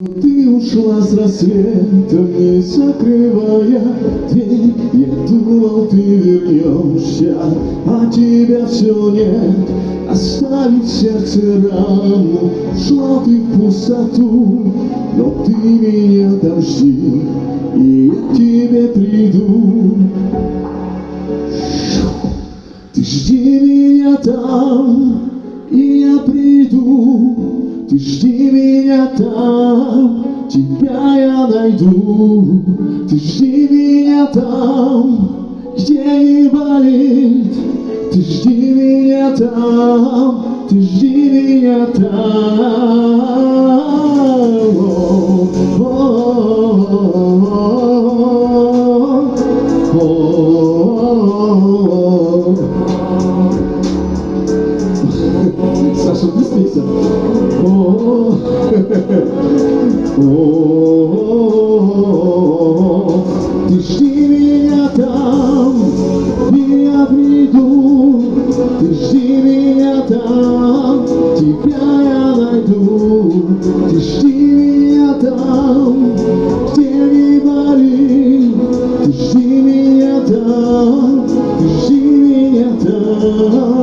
Ты ушла с рассветом, не закрывая дверь. Я думал, ты вернешься, а тебя все нет. Оставив в сердце рану, ушла ты в пустоту. Но ты меня там жди, и я к тебе приду. Ты жди меня там, и я приду. Ты жди меня там, тебя я найду. Ты жди меня там, где не болит. Ты жди меня там, ты жди меня там. Саша, быстрее. Ты жди меня там, и я приду. Ты жди меня там, тебя я найду. Ты жди меня там, где не болит. Ты жди меня там, ты жди меня там.